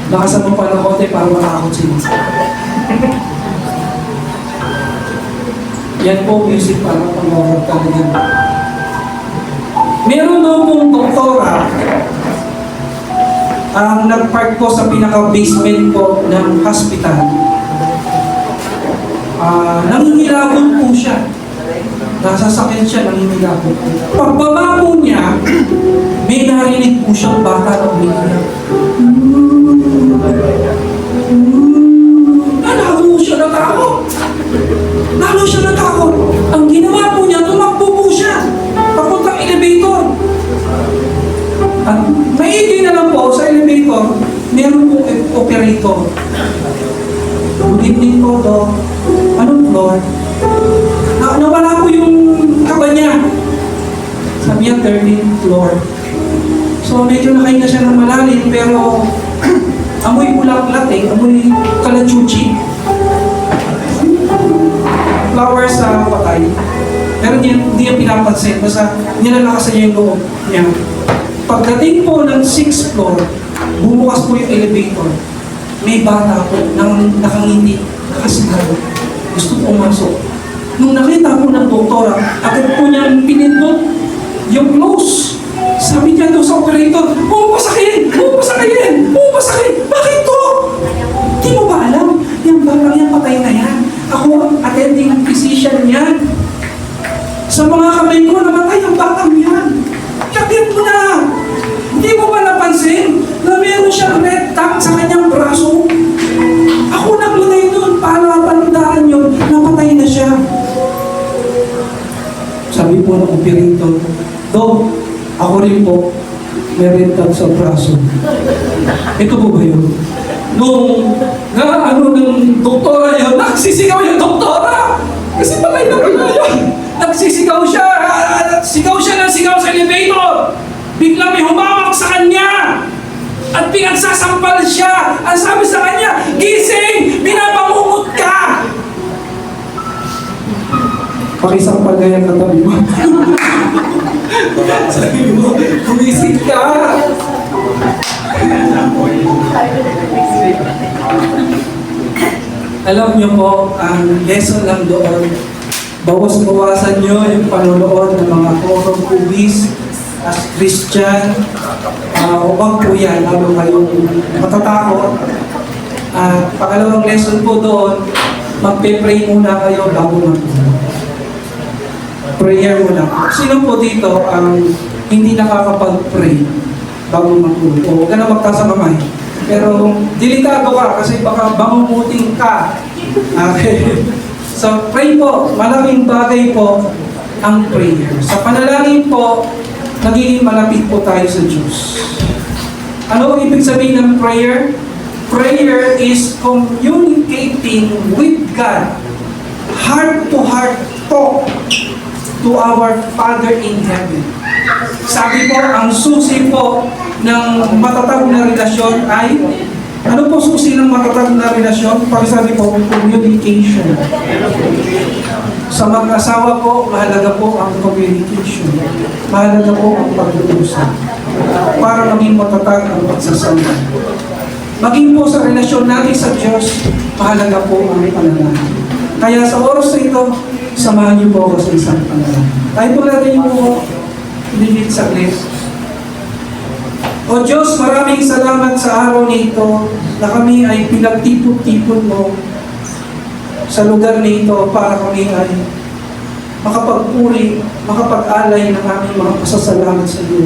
Lakasan mo pa ng konti para makakot sila. Yan po music para pang-over talaga. Meron daw pong doktora ang nag-park po sa pinaka-basement po ng hospital. Nangingilabot po siya. Nasasakit siya, nangingilabot. Pagbaba po niya, may narinig po siyang bata na umiiyak. Lalo siya natakot. Lalo siya natakot. Ang ginawa po niya, tumakbo po siya papuntang elevator. At maigi na lang po sa elevator, meron po operator. Good evening po, Doc. Anong floor? Nawala po yung kaba niya. Sabi niya, 13th floor. So medyo nakahinga siya ng malalim, pero amoy ulak-lat amoy kalachuchi. Flowers sa patay. Pero hindi niya pinapansin. Basta nilalakasan niya yung loob niya. Pagdating po ng 6th floor, bumukas po yung elevator. May bata po nang nakangiti, nakasigaro. Gusto po pumasok. Nung nakita po ng doktora, agad po niyang pinindot yung close. Sabi niya doon sa operator, pupasakin! Pupasakin! Pupasakin! Bakit to? Di mo ba alam? Yung batang yan, patay na yan. Ako ang attending physician niyan. Sa mga kamay ko, namatay ang batang yan. Kapit mo na! Hindi mo ba napansin na meron siyang red tag sa kanyang braso? Ako naglagay doon para palundaan yun, namatay na siya. Sabi po ng operator, Dok, ako rin po, may red tag sa braso. Ito po ba yun? Nung ng doktora yun, nagsisigaw yung doktora! Kasi patay na pala yun! Nagsisigaw siya! Sigaw siya ng sigaw sa elevator! Bigla may humawak sa kanya! At pinagsasampal siya! Ang sabi sa kanya, gising! Binabangungot ka! Pakisampal ganyan na tabi mo. Sabi mo, kumising ka! Alam niyo po, ang lesson lang doon, bawas-bawasan niyo yung panonood ng mga horror movies as Christian. Huwag po yan, lalo kayong matatakot. Pangalawang lesson po doon, magpe-pray muna kayo bago matulog. Prayer muna. Sino po dito ang hindi nakakapag-pray bago matulog? O huwag ka na magtaas ang kamay. Pero delikado ka kasi baka bangunguting ka. Okay. So pray po, malaking bagay po ang prayer. Sa panalangin po, nagiging malapit po tayo sa Diyos. Ano ang ibig sabihin ng prayer? Prayer is communicating with God, heart-to-heart talk to our Father in Heaven. Sabi po, ang susi po ng matatag na relasyon ay, ano po susi ng matatag na relasyon? Pagsabi po, communication. Sa mag-asawa po, mahalaga po ang communication. Mahalaga po ang pag-uusap. Para maging matatag ang pagsasama. Maging po sa relasyon natin sa Diyos, mahalaga po ang panalangin. Kaya sa oras na ito, samahan niyo po ako sa isang panalangin. Tayo po natin yung pinigit saglit. O Diyos, maraming salamat sa araw nito na kami ay pinagtipon-tipon mo sa lugar nito para kami ay makapagpuri, makapag-alay ng aming mga pasasalamat sa iyo.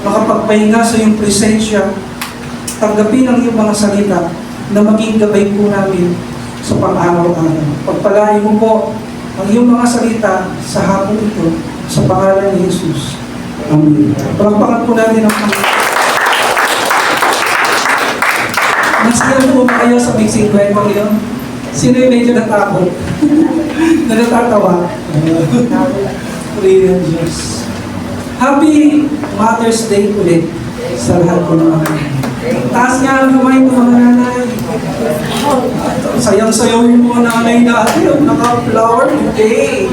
Makapagpahinga sa iyong presensya, tanggapin ang iyong mga salita na maging gabay po namin sa pang-araw-araw. Pagpalain mo po ang iyong mga salita sa hapon ito sa pangalan ni Jesus. Amen. Palakpakan po natin ang Panginoon. Nasiyan po ba kayo sa mixing kwento ngayon? Sino yung medyo natakot? Na natatawa? Prayer Diyos. Happy Mother's Day ulit sa lahat po ng mga. Taas nga ang kamay ng mga nanay. Sayang-sayaw yung mga nanay natin. Naka-flower day.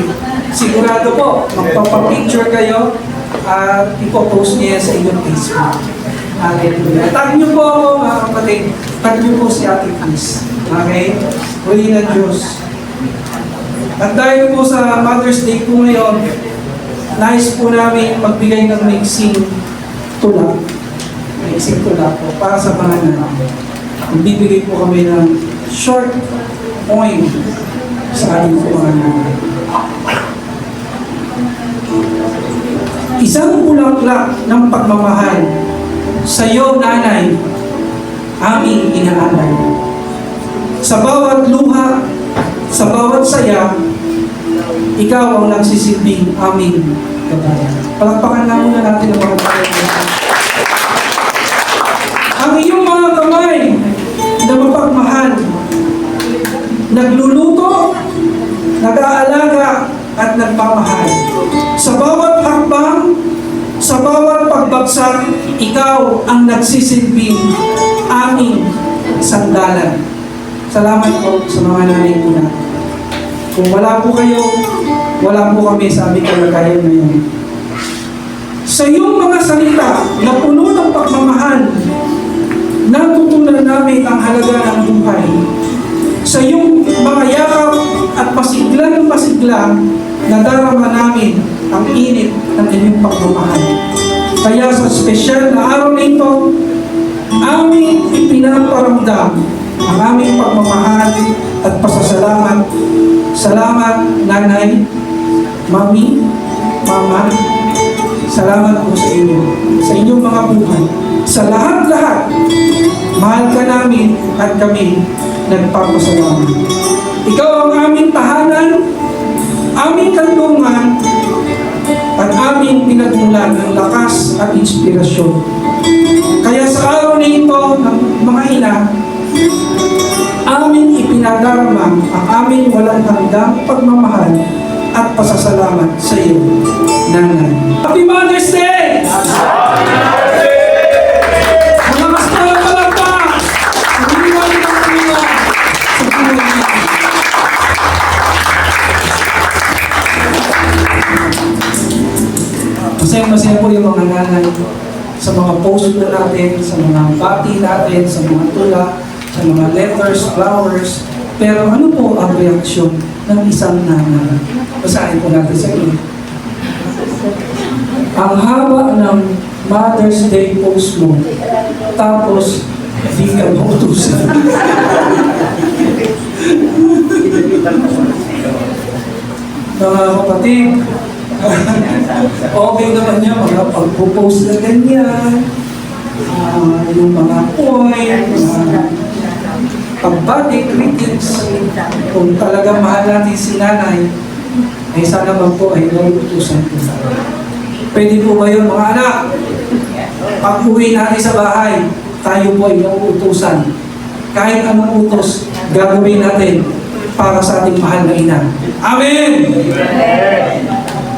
Sigurado po, magpapapicture kayo at ipopost niya sa inyong Facebook. Hallelujah. Tag niyo po ako, mga kapatid. Tag niyo po si Ate Chris. Okay? Purihin ng Diyos. At dahil po sa Mother's Day po ngayon, nais po namin magbigay ng maiksing tula. Maiksing tula po para sa mga nanay. Magbibigay po kami ng short poem sa ating po mga nanay. Isang bulaklak ng pagmamahal sa iyo, nanay, aming inaalay. Sa bawat luha, sa bawat saya, ikaw ang nagsisilbing aming kabayan. Palakpakan na muna natin ang mga kabayan. Ang iyong mga kamay na mapagmahal, nagluluto, nag-aalaga, at nagpamahal. Sa bawat hakbang, sa bawat pagbagsak, ikaw ang nagsisilbing aming sandalan. Salamat po sa mga nanay po natin. Kung wala po kayo, wala po kami sa aming kalagayan ngayon. Sa iyong mga salita na puno ng pagmamahal, natutunan namin ang halaga ng buhay. Sa iyong mga yakap at masigla ng masigla, nadarama namin ang init ng inyong pagmamahal. Kaya sa espesyal na araw na ito, aming ipinaparamdam ang aming pagmamahal at pasasalamat. Salamat, nanay, mami, mama. Salamat po sa inyo, sa inyong mga buhay. Sa lahat-lahat, mahal ka namin at kami nagpapasalamat. Ikaw ang aming tahanan, aming kanlungan, at aming pinagmulan ng lakas at inspirasyon. Kaya sa araw na ito ng mga ina, aming ipinadarama ang aming walang hanggang pagmamahal at pasasalamat sa iyo, nanay. Happy Mother's Day! Mga kastalang palakpak! Paginiwan ng paginiwan sa buhay natin. Masaya-masaya po yung mga nanay sa mga post na natin, sa mga bati natin, sa mga tula, sa mga letters, flowers. Pero ano po ang reaksyon ng isang nanay? Basahin po natin sa inyo. Ang haba ng Mother's Day post mo, tapos di ka mautusan. Mga kapatid, okay naman niya mga pagpo-post na ganyan, yung mga point, pagbati, critics. Kung talagang mahal natin si nanay, ay sana man po ay nauutusan ko. Pwede po ba yun mga anak? Pag uwi natin sa bahay, tayo po ay nauutusan. Kahit anong utos, gagawin natin para sa ating mahal na ina. Amen!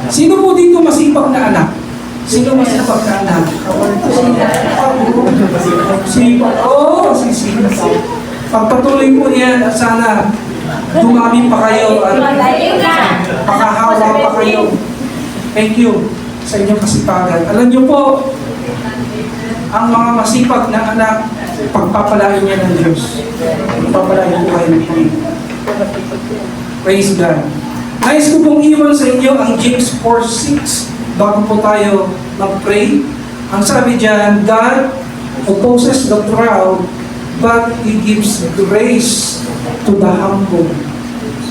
Sino po dito masipag na anak? Sino masipag na anak? Sipag. Oo, sisipag. Pagpatuloy po niyan at sana dumami pa kayo at makahawa pa kayo. Thank you sa inyong kasipagan. Alam niyo po, ang mga masipag na anak, pagpapalain niya ng Diyos. Pagpapalain po kayo ng Panginoon. Praise God. Nais ko pong iwan sa inyo ang James 4:6 bago po tayo mag-pray. Ang sabi diyan, God opposes the proud, but He gives grace to the humble.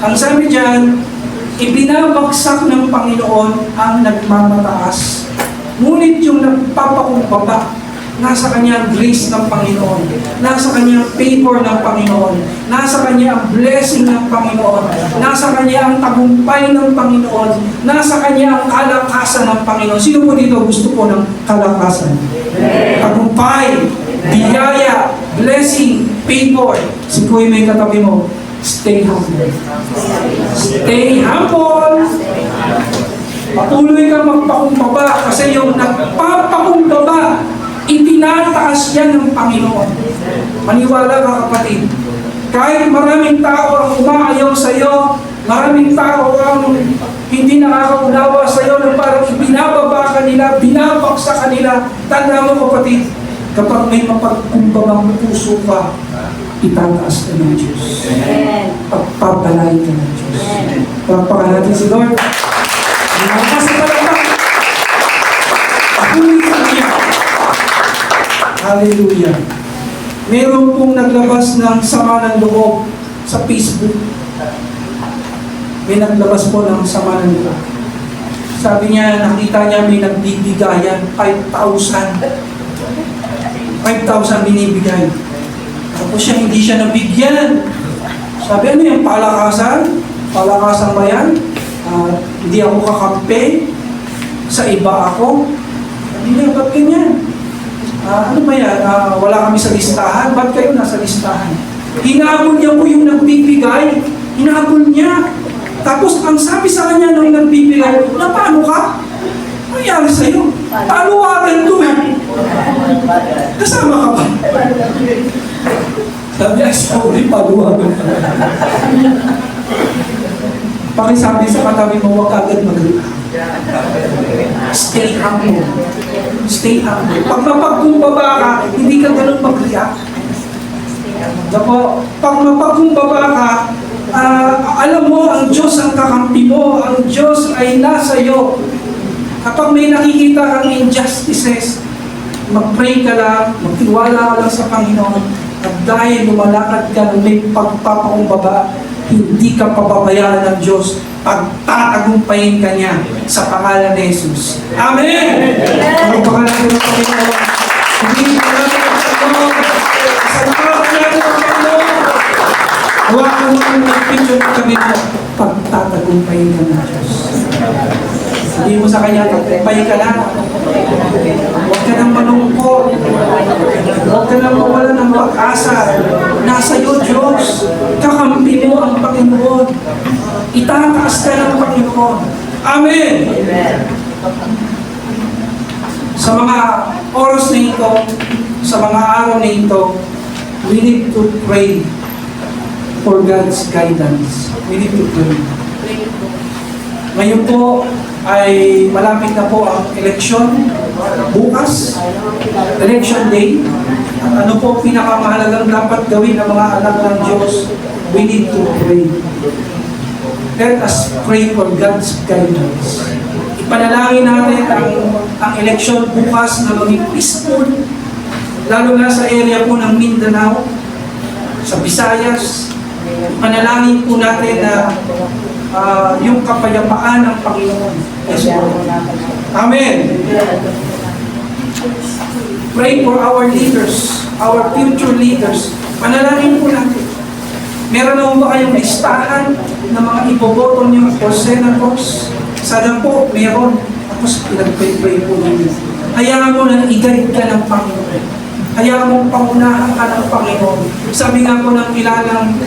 Ang sabi diyan, ibinabagsak ng Panginoon ang nagmamataas. Ngunit yung nagpapakumbaba, nasa kanya ang grace ng Panginoon. Nasa kanya ang favor ng Panginoon. Nasa kanya ang blessing ng Panginoon. Nasa kanya ang tagumpay ng Panginoon. Nasa kanya ang kalakasan ng Panginoon. Sino po dito gusto po ng kalakasan? Tagumpay, biyaya, blessing, favor. Si Kuya may katabi mo, stay humble. Stay humble. Patuloy ka magpakumbaba kasi yung nagpapakumbaba, itinataas yan ng Panginoon. Maniwala ka kapatid. Kahit maraming tao ang umaayaw sa iyo, maraming tao ang hindi nakakaunawa sa iyo na parang ibinababa ka nila, binabaksa ka nila, tanda mo kapatid, Kapag may mapagkumbabang puso ka, itataas ka ng Diyos. Pagpapalain ka ng Diyos. Pagpakan natin si Lord. Kasi talaga, hallelujah. Meron pong naglabas ng sama ng loob sa Facebook. May naglabas po ng sama ng loob. Sabi niya, nakita niya may nagbibigayan, 5,000. 5,000 binibigay. Tapos siya, hindi siya nabigyan. Sabi, ano yung palakasan? Palakasan ba yan? Hindi ako kakampi? Sa iba ako? Hindi, ba't ganyan? Ano ba yan? Wala kami sa listahan? Ba't kayo nasa listahan? Hinabol niya po yung nagbibigay. Hinabol niya. Tapos ang sabi sa kanya nung nagbibigay, na paano ka? Ano nangyari sa'yo? Paluwagan to eh. Kasama ka ba? Sabi, ay sorry, paluwagan ka. Pakisabi sa katabi mo, huwag agad mag-react. Stay humble. Stay humble. Pag mapagkumbaba ka, hindi ka ganun mag-react. Pag mapagkumbaba ka, alam mo, ang Diyos ang kakampi mo, ang Diyos ay nasa iyo. Kapag may nakikita kang injustices, mag-pray ka lang, magtiwala ka lang sa Panginoon, at dahil lumalakad ka ng may pagpapakumbaba, hindi ka pababayaan ng Diyos, pagtatagumpayin ka niya sa pangalan ni Jesus. Amen! Pagpapakan natin ng Panginoon. Hindi ka natin ang Panginoon. Sa pangalan natin ang Panginoon. Hawakan mo ang picture ng kami mo, pagtatagumpayin ka ng Diyos. Sabi mo sa kanya, tagumpay ka lang. Huwag ka nang malungkot. Huwag ka nang mawala ng pag-asa. Nasa iyo, Diyos. Kakampi mo ang Panginoon. Itataas ka ng Panginoon. Amen! Sa mga oras na ito, sa mga araw na ito, we need to pray for God's guidance. We need to pray. Ngayon po ay malapit na po ang eleksyon. Bukas, election day. At ano po pinakamahalagang dapat gawin ng mga anak ng Diyos? We need to pray. Let us pray for God's guidance. Ipanalangin natin ang eleksyon bukas na maging peaceful. Lalo na sa area po ng Mindanao, sa Visayas. Ipanalangin po natin na yung kapayapaan ng Panginoon. Yes, Amen. Pray for our leaders, our future leaders. Panalangin po natin. Meron na ba kayong listahan ng mga iboboto niyo for senators? Sana po, meron. Tapos pinag-pray po ninyo. Hayaan mo na i-guide ka ng Panginoon. Hayaan mo pangunahan ka ng Panginoon. Sabi nga po ng kilalang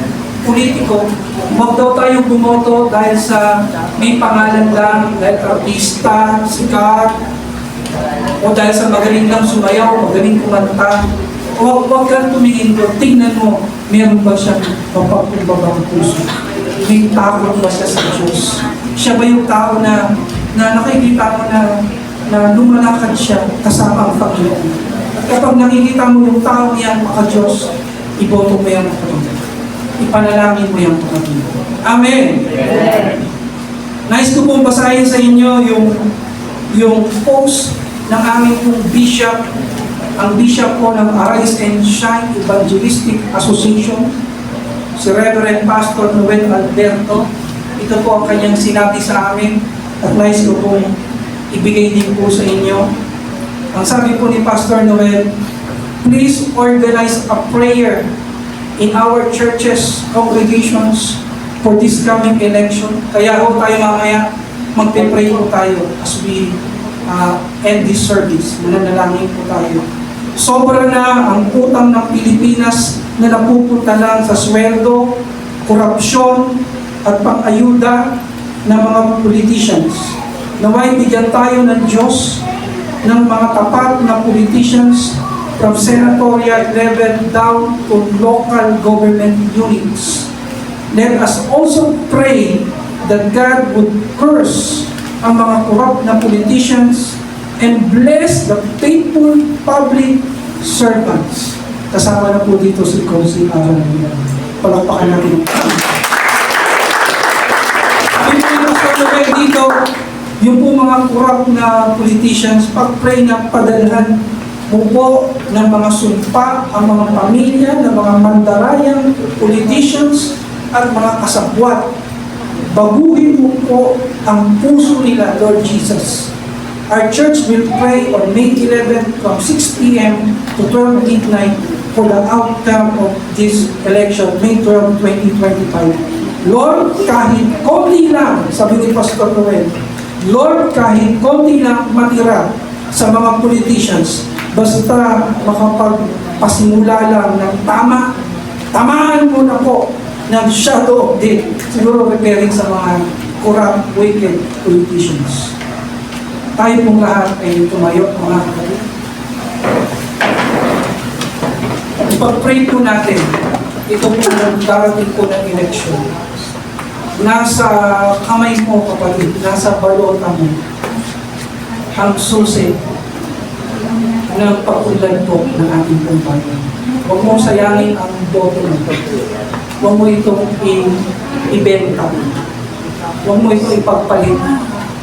politiko, huwag daw tayo bumoto dahil sa may pangalan lang, dahil artista, sikat, o dahil sa magaling lang sumayaw, magaling kumanta. Huwag kang tumingin doon. Tingnan mo, meron ba siyang mapagkumbabang puso? May takot ba siya sa Diyos? Siya ba yung tao na nakikita mo na lumalakad siya kasama ang Panginoon? At kapag nakikita mo yung tao niya maka-Diyos, iboto mo yung Panginoon. Ipanalangin mo yung Panginoon. Amen! Nais ko pong basahin sa inyo yung post ng aming pong bishop, ang bishop po ng Arise and Shine Evangelistic Association, si Reverend Pastor Noel Alberto. Ito po ang kanyang sinabi sa amin at nais ko pong ibigay din po sa inyo. Ang sabi po ni Pastor Noel, please organize a prayer in our churches, congregations for this coming election. Kaya ho tayo mamaya, magpe-pray po tayo as we end this service. Mananalangin po tayo. Sobra na ang utang ng Pilipinas na napupunta lang sa sweldo, korupsyon, at pang-ayuda ng mga politicians. Naway bigyan tayo ng Diyos ng mga tapat na politicians from senatorial level down to local government units. Let us also pray that God would curse ang mga corrupt na politicians and bless the faithful public servants. Kasama na po dito si Consi Aaron. Palakpakan natin. Pagpapalagay dito, yung po mga corrupt na politicians, pag-pray na padalhan mo po ng mga sumpa ang mga pamilya, ng mga mandarayang politicians at mga kasabwat. Baguhin mo po ang puso nila, Lord Jesus. Our church will pray on May 11 from 6 p.m. to 12 midnight for the outcome of this election, May 12, 2025. Lord, kahit konti lang, sabi ni Pastor Noel, Lord, kahit konti lang matira sa mga politicians, basta makapagpasimula lang ng tama, tamaan mo na po ng shadow of death. Siguro referring sa mga corrupt, wicked politicians. Tayo pong lahat ay tumayo, mga kapatid. Ipag-pray po natin itong darating po ng election. Nasa kamay mo, kapatid, nasa balota mo ang susi ng pag-unlad po ng ating pambayan. Huwag mo sayangin ang boto mo. Huwag mo itong ibenta. Huwag mo itong ipagpalit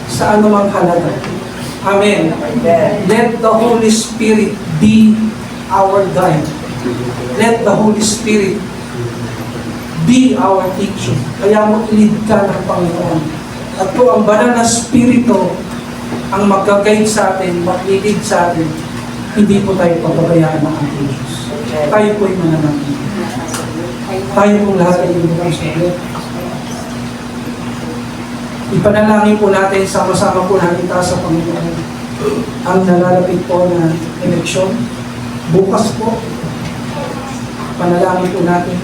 sa anumang halaga. Amen. Let the Holy Spirit be our guide. Let the Holy Spirit be our teacher. Kaya mo ilid ka ng Panginoon. At po ang banal na Spirito ang mag-guide sa atin, maglilid sa atin. Hindi po tayo pababayaan ng ating Diyos. Tayo po'y mananangin. Tayo pong lahat ay ibutang sa Diyos. Ipanalangin po natin, sama-sama po natin taas sa Panginoon ang nalalapit po na eleksyon. Bukas po, panalangin po natin